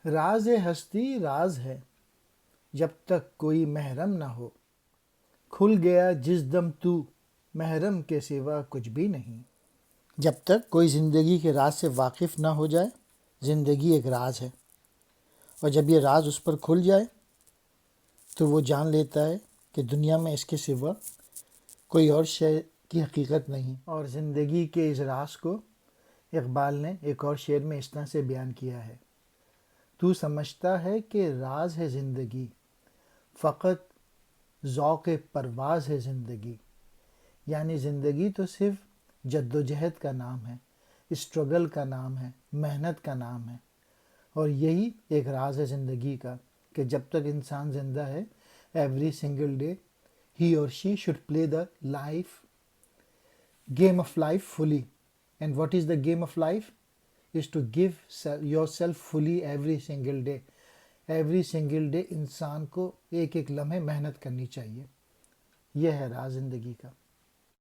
راز ہستی راز ہے جب تک کوئی محرم نہ ہو، کھل گیا جس دم تو محرم کے سوا کچھ بھی نہیں۔ جب تک کوئی زندگی کے راز سے واقف نہ ہو جائے، زندگی ایک راز ہے، اور جب یہ راز اس پر کھل جائے تو وہ جان لیتا ہے کہ دنیا میں اس کے سوا کوئی اور شے کی حقیقت نہیں۔ اور زندگی کے اس راز کو اقبال نے ایک اور شعر میں اس طرح سے بیان کیا ہے: تو سمجھتا ہے کہ راز ہے زندگی، فقط ذوق پرواز ہے زندگی۔ یعنی زندگی تو صرف جد و جہد کا نام ہے، اسٹرگل کا نام ہے، محنت کا نام ہے، اور یہی ایک راز ہے زندگی کا کہ جب تک انسان زندہ ہے، ایوری سنگل ڈے ہی اور she should play the life game of life fully. And what is the game of life? Is to give yourself fully every single day. Every single day انسان کو ایک ایک لمحے محنت کرنی چاہیے۔ یہ ہے راز زندگی کا۔